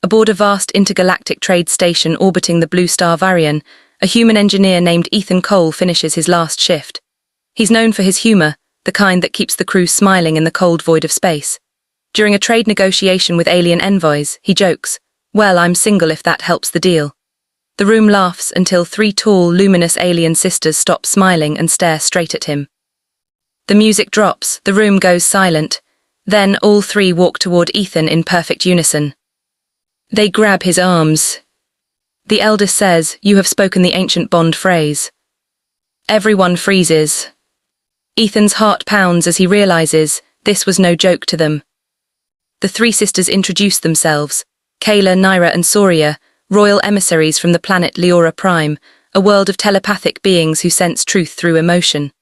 Aboard a vast intergalactic trade station orbiting the blue star Varian, a human engineer named Ethan Cole finishes his last shift. He's known for his humor, the kind that keeps the crew smiling in the cold void of space. During a trade negotiation with alien envoys, he jokes, "Well, I'm single if that helps the deal." The room laughs until three tall, luminous alien sisters stop smiling and stare straight at him. The music drops, the room goes silent. Then all three walk toward Ethan in perfect unison. They grab his arms. The eldest says, "You have spoken the ancient Bond phrase." Everyone freezes. Ethan's heart pounds as he realizes this was no joke to them. The three sisters introduce themselves, Kayla, Naira and Soria, royal emissaries from the planet Leora Prime, a world of telepathic beings who sense truth through emotion.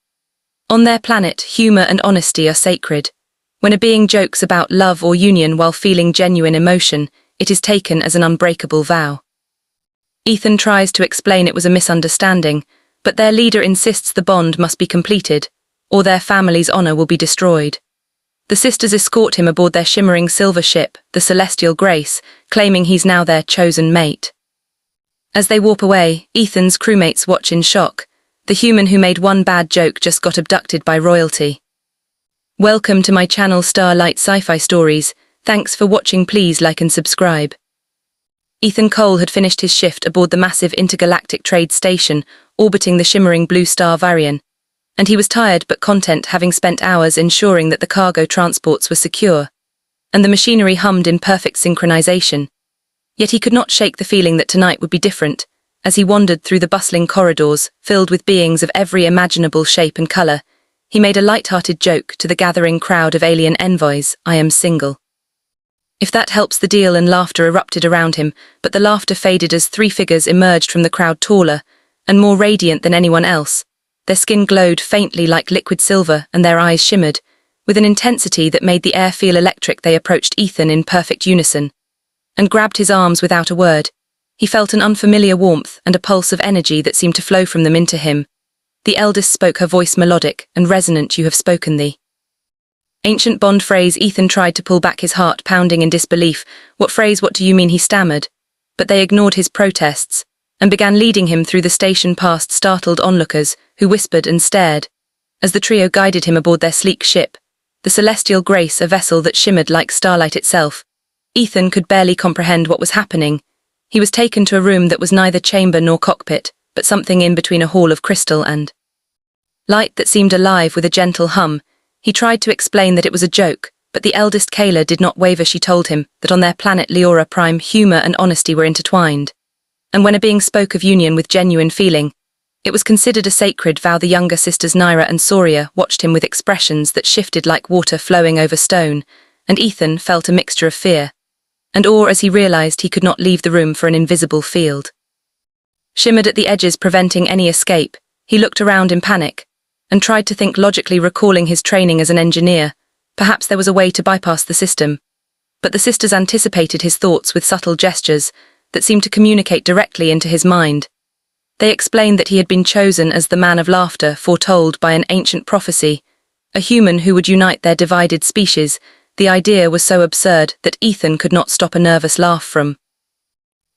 On their planet, humor and honesty are sacred. When a being jokes about love or union while feeling genuine emotion, it is taken as an unbreakable vow. Ethan tries to explain it was a misunderstanding, but their leader insists the bond must be completed, or their family's honor will be destroyed. The sisters escort him aboard their shimmering silver ship, the Celestial Grace, claiming he's now their chosen mate. As they warp away, Ethan's crewmates watch in shock. The human who made one bad joke just got abducted by royalty. Welcome to my channel Starlight Sci-Fi Stories. Thanks for watching. Please like and subscribe. Ethan Cole had finished his shift aboard the massive intergalactic trade station, orbiting the shimmering blue star Varian, and he was tired but content, having spent hours ensuring that the cargo transports were secure, and the machinery hummed in perfect synchronization. Yet he could not shake the feeling that tonight would be different. As he wandered through the bustling corridors, filled with beings of every imaginable shape and color, he made a light-hearted joke to the gathering crowd of alien envoys, "I am single." If that helps the deal, and laughter erupted around him, but the laughter faded as three figures emerged from the crowd, taller and more radiant than anyone else. Their skin glowed faintly like liquid silver and their eyes shimmered, with an intensity that made the air feel electric. They approached Ethan in perfect unison and grabbed his arms without a word. He felt an unfamiliar warmth and a pulse of energy that seemed to flow from them into him. The eldest spoke, her voice melodic and resonant. "You have spoken the ancient Bond phrase." Ethan tried to pull back, his heart pounding in disbelief. "What phrase? What do you mean?" he stammered. But they ignored his protests and began leading him through the station past startled onlookers who whispered and stared. As the trio guided him aboard their sleek ship, the Celestial Grace, a vessel that shimmered like starlight itself, Ethan could barely comprehend what was happening. He was taken to a room that was neither chamber nor cockpit, but something in between, a hall of crystal and light that seemed alive with a gentle hum. He tried to explain that it was a joke, but the eldest Kayla did not waver. She told him that on their planet Leora Prime, humor and honesty were intertwined, and when a being spoke of union with genuine feeling, it was considered a sacred vow. The younger sisters Naira and Soria watched him with expressions that shifted like water flowing over stone, and Ethan felt a mixture of fear and awe as he realized he could not leave the room, for an invisible field shimmered at the edges, preventing any escape. He looked around in panic and tried to think logically, recalling his training as an engineer. Perhaps there was a way to bypass the system. But the sisters anticipated his thoughts with subtle gestures that seemed to communicate directly into his mind. They explained that he had been chosen as the man of laughter, foretold by an ancient prophecy, a human who would unite their divided species. The idea was so absurd that Ethan could not stop a nervous laugh from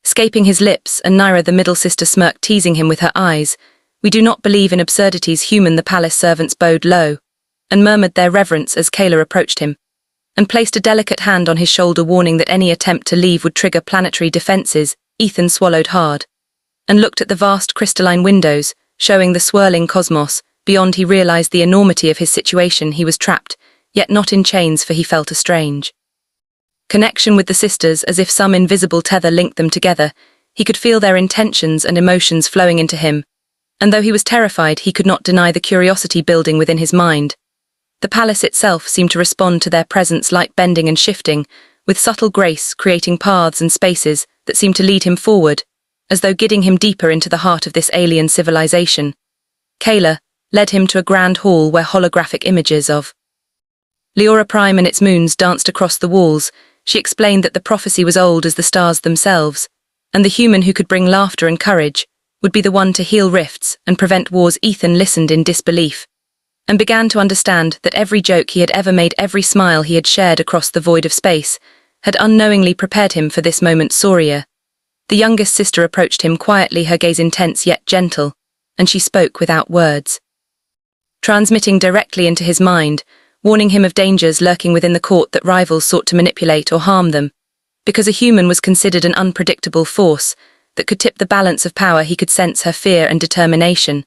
escaping his lips, and Naira, the middle sister, smirked, teasing him with her eyes. "We do not believe in absurdities, human." The palace servants bowed low and murmured their reverence as Kayla approached him and placed a delicate hand on his shoulder, warning that any attempt to leave would trigger planetary defenses. Ethan swallowed hard and looked at the vast crystalline windows, showing the swirling cosmos. Beyond, he realized the enormity of his situation. He was trapped, yet not in chains, for he felt a strange connection with the sisters, as if some invisible tether linked them together. He could feel their intentions and emotions flowing into him, and though he was terrified, he could not deny the curiosity building within his mind. The palace itself seemed to respond to their presence, light bending and shifting, with subtle grace, creating paths and spaces that seemed to lead him forward, as though guiding him deeper into the heart of this alien civilization. Kayla led him to a grand hall where holographic images of Leora Prime and its moons danced across the walls. She explained that the prophecy was old as the stars themselves, and the human who could bring laughter and courage would be the one to heal rifts and prevent wars. Ethan listened in disbelief and began to understand that every joke he had ever made, every smile he had shared across the void of space, had unknowingly prepared him for this moment. Soria, the youngest sister, approached him quietly, her gaze intense yet gentle, and she spoke without words, transmitting directly into his mind, warning him of dangers lurking within the court that rivals sought to manipulate or harm them. Because a human was considered an unpredictable force that could tip the balance of power, he could sense her fear and determination,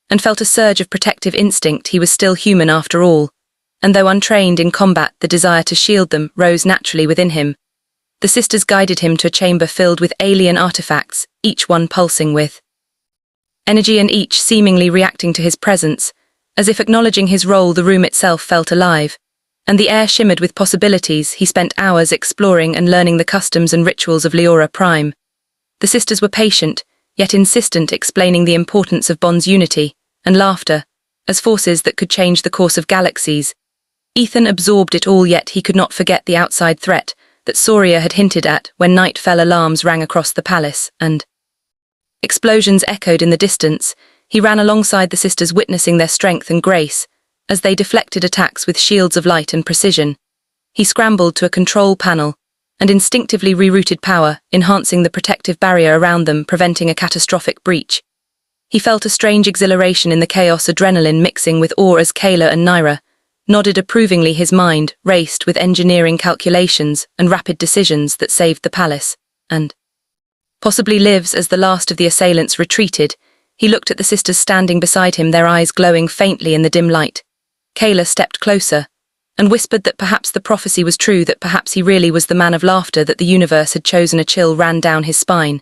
and felt a surge of protective instinct. He was still human after all, and though untrained in combat, the desire to shield them rose naturally within him. The sisters guided him to a chamber filled with alien artifacts, each one pulsing with energy and each seemingly reacting to his presence. As if acknowledging his role, the room itself felt alive, and the air shimmered with possibilities. He spent hours exploring and learning the customs and rituals of Leora Prime. The sisters were patient, yet insistent, explaining the importance of bonds, unity, and laughter, as forces that could change the course of galaxies. Ethan absorbed it all, yet he could not forget the outside threat that Soria had hinted at when night fell. Alarms rang across the palace, and explosions echoed in the distance. He ran alongside the sisters, witnessing their strength and grace as they deflected attacks with shields of light and precision. He scrambled to a control panel and instinctively rerouted power, enhancing the protective barrier around them, preventing a catastrophic breach. He felt a strange exhilaration in the chaos, adrenaline mixing with awe as Kayla and Naira nodded approvingly. His mind raced with engineering calculations and rapid decisions that saved the palace, and possibly lives. As the last of the assailants retreated, he looked at the sisters standing beside him, their eyes glowing faintly in the dim light. Kayla stepped closer and whispered that perhaps the prophecy was true, that perhaps he really was the man of laughter that the universe had chosen. A chill ran down his spine,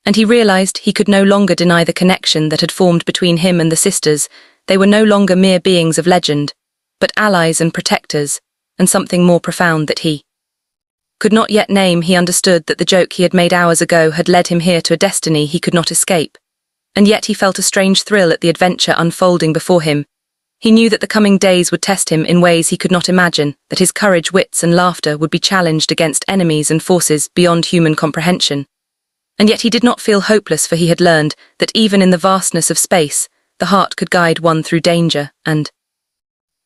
and he realized he could no longer deny the connection that had formed between him and the sisters. They were no longer mere beings of legend, but allies and protectors, and something more profound that he could not yet name. He understood that the joke he had made hours ago had led him here to a destiny he could not escape, and yet he felt a strange thrill at the adventure unfolding before him. He knew that the coming days would test him in ways he could not imagine, that his courage, wits, and laughter would be challenged against enemies and forces beyond human comprehension. And yet he did not feel hopeless, for he had learned that even in the vastness of space, the heart could guide one through danger and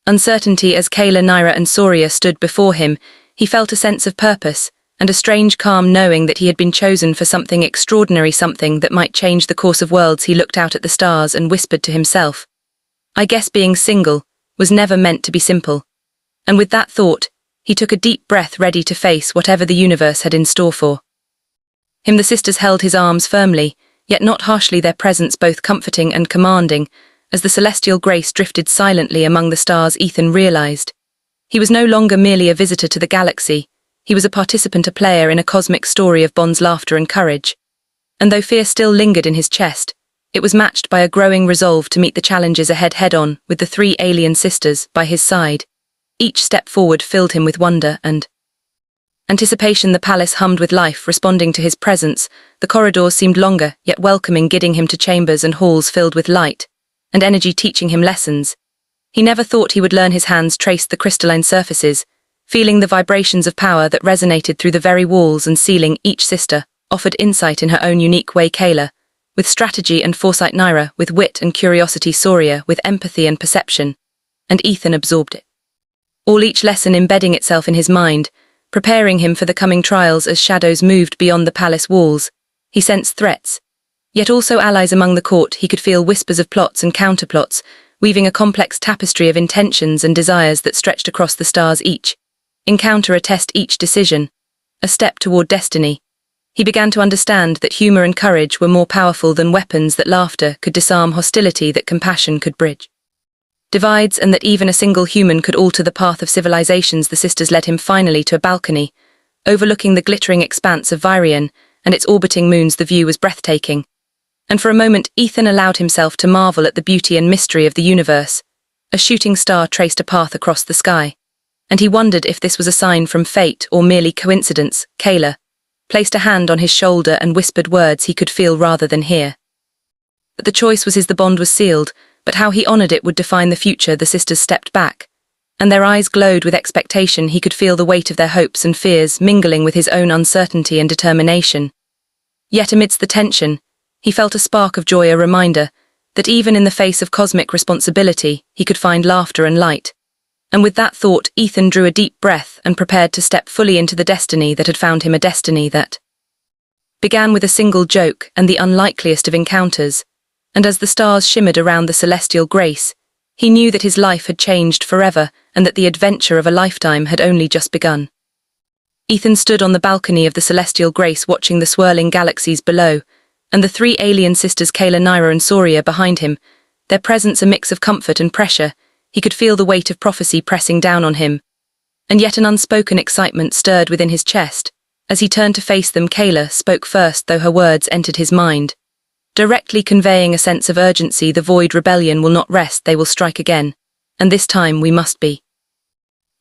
uncertainty. As Kayla, Naira, and Soria stood before him, he felt a sense of purpose and a strange calm, knowing that he had been chosen for something extraordinary, something that might change the course of worlds. He looked out at the stars and whispered to himself, "I guess being single was never meant to be simple." And with that thought, he took a deep breath, ready to face whatever the universe had in store for him. The sisters held his arms firmly, yet not harshly, their presence both comforting and commanding. As the celestial grace drifted silently among the stars, Ethan realized he was no longer merely a visitor to the galaxy. He was a participant, a player in a cosmic story of bonds, laughter, and courage. And though fear still lingered in his chest, it was matched by a growing resolve to meet the challenges ahead head-on. With the three alien sisters by his side, each step forward filled him with wonder and anticipation. The palace hummed with life, responding to his presence. The corridors seemed longer, yet welcoming, guiding him to chambers and halls filled with light and energy, teaching him lessons he never thought he would learn. His hands traced the crystalline surfaces, feeling the vibrations of power that resonated through the very walls and ceiling. Each sister offered insight in her own unique way. Kayla, with strategy and foresight; Naira, with wit and curiosity; Soria, with empathy and perception. And Ethan absorbed it all, each lesson embedding itself in his mind, preparing him for the coming trials. As shadows moved beyond the palace walls, he sensed threats, yet also allies among the court. He could feel whispers of plots and counterplots, weaving a complex tapestry of intentions and desires that stretched across the stars. Each encounter a test, each decision a step toward destiny. He began to understand that humor and courage were more powerful than weapons, that laughter could disarm hostility, that compassion could bridge divides, and that even a single human could alter the path of civilizations. The sisters led him finally to a balcony, overlooking the glittering expanse of Virion and its orbiting moons. The view was breathtaking, and for a moment Ethan allowed himself to marvel at the beauty and mystery of the universe. A shooting star traced a path across the sky, and he wondered if this was a sign from fate or merely coincidence. Kayla placed a hand on his shoulder and whispered words he could feel rather than hear. But the choice was his, the bond was sealed, but how he honored it would define the future. The sisters stepped back, and their eyes glowed with expectation. He could feel the weight of their hopes and fears mingling with his own uncertainty and determination. Yet amidst the tension, he felt a spark of joy, a reminder that even in the face of cosmic responsibility, he could find laughter and light. And with that thought, Ethan drew a deep breath and prepared to step fully into the destiny that had found him, a destiny that began with a single joke and the unlikeliest of encounters, and as the stars shimmered around the celestial grace, he knew that his life had changed forever and that the adventure of a lifetime had only just begun. Ethan stood on the balcony of the celestial grace watching the swirling galaxies below, and the three alien sisters Kayla, Naira and Soria behind him, their presence a mix of comfort and pressure. He could feel the weight of prophecy pressing down on him, and yet an unspoken excitement stirred within his chest. As he turned to face them, Kayla spoke first, though her words entered his mind, directly conveying a sense of urgency. The Void Rebellion will not rest, they will strike again, and this time we must be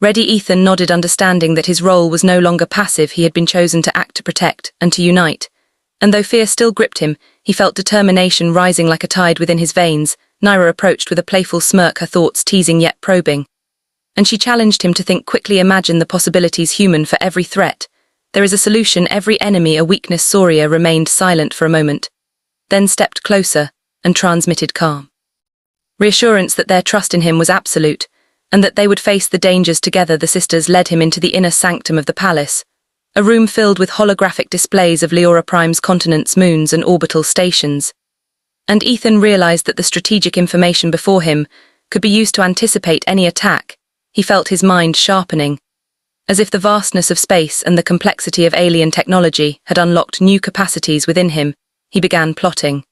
ready. Ethan nodded, understanding that his role was no longer passive. He had been chosen to act, to protect, and to unite. And though fear still gripped him, he felt determination rising like a tide within his veins. Naira approached with a playful smirk, her thoughts teasing yet probing. And she challenged him to think quickly. Imagine the possibilities. Human, for every threat there is a solution, every enemy a weakness. Soria remained silent for a moment, then stepped closer and transmitted calm reassurance that their trust in him was absolute, and that they would face the dangers together. The sisters led him into the inner sanctum of the palace, a room filled with holographic displays of Leora Prime's continents, moons and orbital stations. And Ethan realized that the strategic information before him could be used to anticipate any attack. He felt his mind sharpening, as if the vastness of space and the complexity of alien technology had unlocked new capacities within him. He began plotting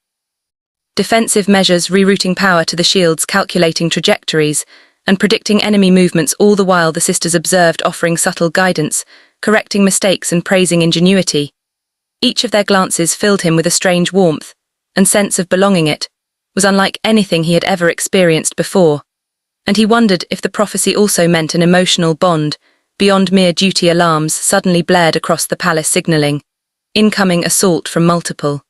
defensive measures, rerouting power to the shields, calculating trajectories, and predicting enemy movements. All the while the sisters observed, offering subtle guidance, correcting mistakes and praising ingenuity. Each of their glances filled him with a strange warmth and sense of belonging. It was unlike anything he had ever experienced before, and he wondered if the prophecy also meant an emotional bond beyond mere duty. Alarms suddenly blared across the palace, signaling incoming assault from multiple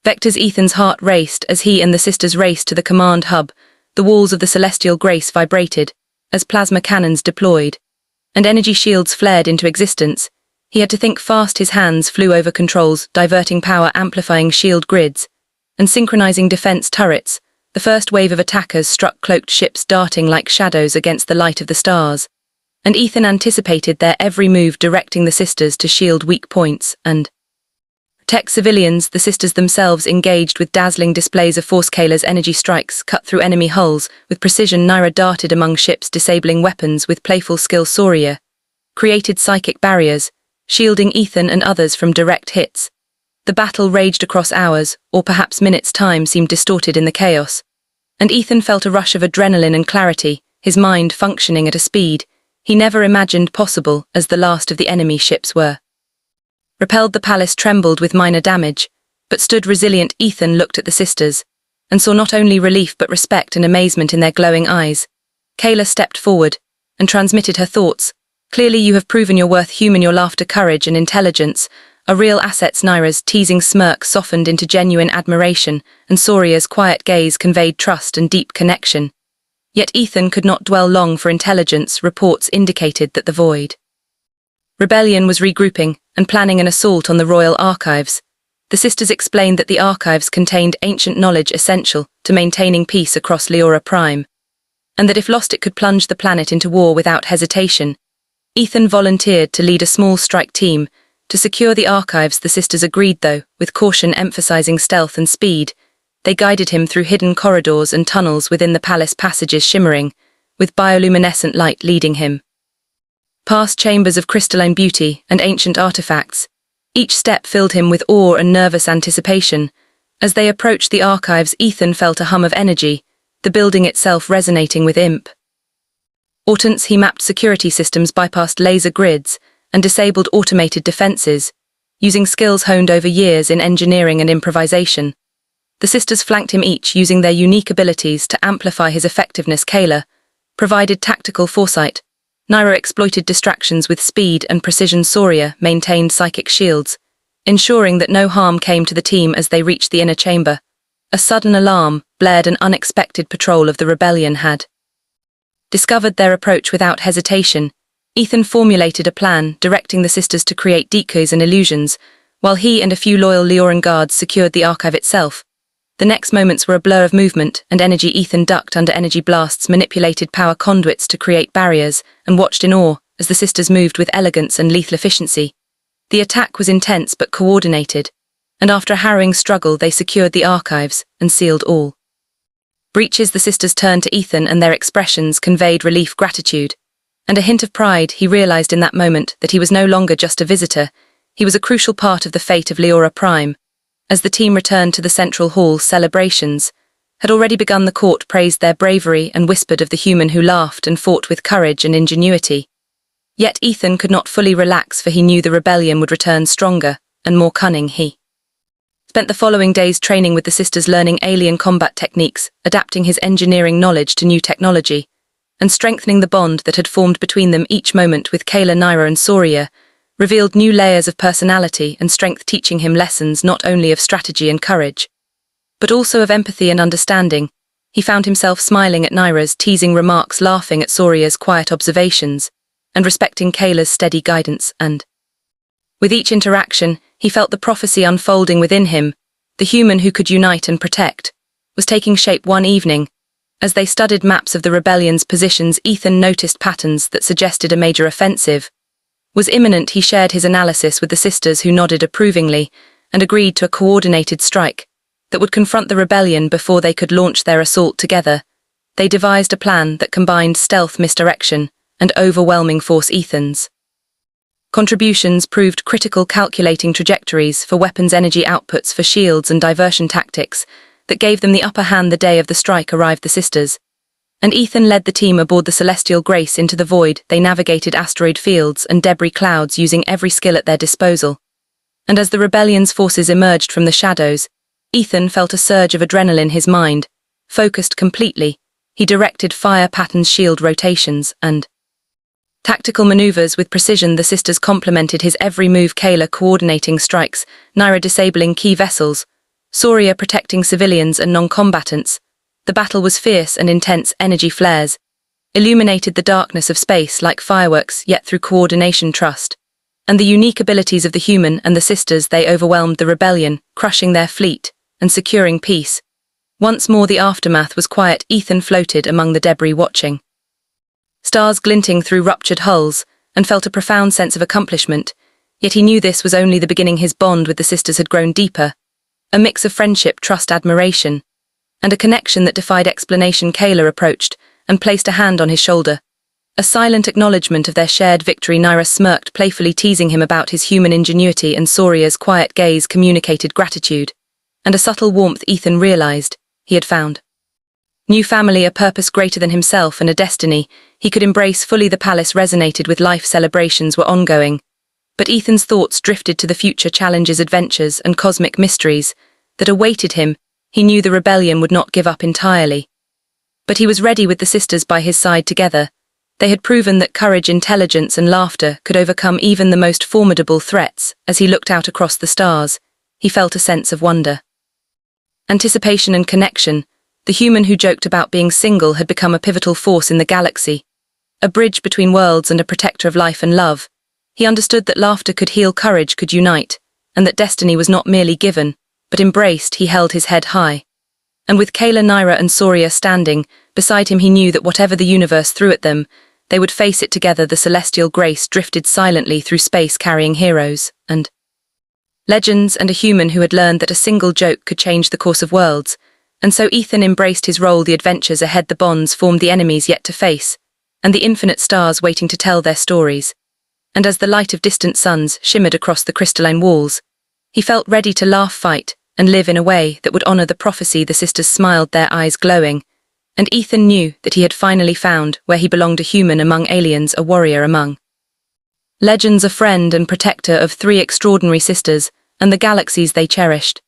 vectors. Ethan's heart raced as he and the sisters raced to the command hub. The walls of the celestial grace vibrated as plasma cannons deployed, and energy shields flared into existence. He had to think fast. His hands flew over controls, diverting power, amplifying shield grids, and synchronizing defense turrets. The first wave of attackers struck cloaked ships, darting like shadows against the light of the stars, and Ethan anticipated their every move, directing the sisters to shield weak points and protect civilians. The sisters themselves engaged with dazzling displays of force. Kayla's energy strikes cut through enemy hulls with precision. Naira darted among ships, disabling weapons with playful skill. Soria created psychic barriers, shielding Ethan and others from direct hits. The battle raged across hours, or perhaps minutes. Time seemed distorted in the chaos, and Ethan felt a rush of adrenaline and clarity, his mind functioning at a speed he never imagined possible. As the last of the enemy ships were repelled, the palace trembled with minor damage, but stood resilient. Ethan looked at the sisters and saw not only relief but respect and amazement in their glowing eyes. Kayla stepped forward and transmitted her thoughts. Clearly you have proven your worth. Human, your laughter, courage and intelligence are real assets. Naira's teasing smirk softened into genuine admiration, and Soria's quiet gaze conveyed trust and deep connection. Yet Ethan could not dwell long, for intelligence reports indicated that the Void Rebellion was regrouping and planning an assault on the royal archives. The sisters explained that the archives contained ancient knowledge essential to maintaining peace across Leora Prime, and that if lost it could plunge the planet into war without hesitation. Ethan volunteered to lead a small strike team to secure the archives. The sisters agreed, though, with caution, emphasizing stealth and speed. They guided him through hidden corridors and tunnels within the palace, passages shimmering with bioluminescent light, leading him past chambers of crystalline beauty and ancient artifacts. Each step filled him with awe and nervous anticipation. As they approached the archives, Ethan felt a hum of energy, the building itself resonating with imp Ortance. He mapped security systems, bypassed laser grids, and disabled automated defenses, using skills honed over years in engineering and improvisation. The sisters flanked him, each using their unique abilities to amplify his effectiveness. Kayla provided tactical foresight. Naira exploited distractions with speed and precision. Soria maintained psychic shields, ensuring that no harm came to the team. As they reached the inner chamber, a sudden alarm blared. An unexpected patrol of the rebellion had discovered their approach. Without hesitation, Ethan formulated a plan, directing the sisters to create decoys and illusions, while he and a few loyal Leoran guards secured the archive itself. The next moments were a blur of movement and energy. Ethan ducked under energy blasts, manipulated power conduits to create barriers, and watched in awe as the sisters moved with elegance and lethal efficiency. The attack was intense but coordinated, and after a harrowing struggle they secured the archives and sealed all breaches. The sisters turned to Ethan, and their expressions conveyed relief, gratitude, and a hint of pride. He realized in that moment that he was no longer just a visitor, he was a crucial part of the fate of Leora Prime. As the team returned to the central hall, celebrations had already begun. The court praised their bravery and whispered of the human who laughed and fought with courage and ingenuity. Yet Ethan could not fully relax, for he knew the rebellion would return stronger and more cunning. He spent the following days training with the sisters, learning alien combat techniques, adapting his engineering knowledge to new technology, and strengthening the bond that had formed between them. Each moment with Kayla, Naira and Soria revealed new layers of personality and strength, teaching him lessons not only of strategy and courage, but also of empathy and understanding. He found himself smiling at Naira's teasing remarks, laughing at Soria's quiet observations, and respecting Kayla's steady guidance. And with each interaction, he felt the prophecy unfolding within him. The human who could unite and protect was taking shape. One evening, as they studied maps of the rebellion's positions, Ethan noticed patterns that suggested a major offensive was imminent. He shared his analysis with the sisters, who nodded approvingly and agreed to a coordinated strike that would confront the rebellion before they could launch their assault. Together, they devised a plan that combined stealth, misdirection, and overwhelming force. Ethan's contributions proved critical, calculating trajectories for weapons, energy outputs for shields, and diversion tactics that gave them the upper hand. The day of the strike arrived. The sisters and Ethan led the team aboard the Celestial Grace into the void. They navigated asteroid fields and debris clouds, using every skill at their disposal. And as the rebellion's forces emerged from the shadows, Ethan felt a surge of adrenaline. His mind focused completely. He directed fire patterns, shield rotations, and tactical maneuvers with precision. The sisters complemented his every move, Kayla coordinating strikes, Naira disabling key vessels, Soria protecting civilians and non-combatants. The battle was fierce and intense. Energy flares illuminated the darkness of space like fireworks, yet through coordination, trust, and the unique abilities of the human and the sisters, they overwhelmed the rebellion, crushing their fleet and securing peace. Once more the aftermath was quiet. Ethan floated among the debris, watching stars glinting through ruptured hulls, and felt a profound sense of accomplishment. Yet he knew this was only the beginning. His bond with the sisters had grown deeper, a mix of friendship, trust, admiration, and a connection that defied explanation. Kayla approached and placed a hand on his shoulder, a silent acknowledgement of their shared victory. Naira smirked, playfully teasing him about his human ingenuity, and Soria's quiet gaze communicated gratitude and a subtle warmth. Ethan realized he had found new family, a purpose greater than himself, and a destiny he could embrace fully. The palace resonated with life. Celebrations were ongoing, but Ethan's thoughts drifted to the future, challenges, adventures, and cosmic mysteries that awaited him. He knew the rebellion would not give up entirely, but he was ready with the sisters by his side. Together, they had proven that courage, intelligence, and laughter could overcome even the most formidable threats. As he looked out across the stars, he felt a sense of wonder, anticipation, and connection. The human who joked about being single had become a pivotal force in the galaxy, a bridge between worlds and a protector of life and love. He understood that laughter could heal, courage could unite, and that destiny was not merely given, but embraced. He held his head high, and with Kayla, Naira and Soria standing beside him, he knew that whatever the universe threw at them, they would face it together. The Celestial Grace drifted silently through space, carrying heroes and legends, and a human who had learned that a single joke could change the course of worlds. And so Ethan embraced his role, the adventures ahead, the bonds formed, the enemies yet to face, and the infinite stars waiting to tell their stories. And as the light of distant suns shimmered across the crystalline walls, he felt ready to laugh, fight, and live in a way that would honor the prophecy. The sisters smiled, their eyes glowing, and Ethan knew that he had finally found where he belonged, a human among aliens, a warrior among legends, a friend and protector of three extraordinary sisters and the galaxies they cherished.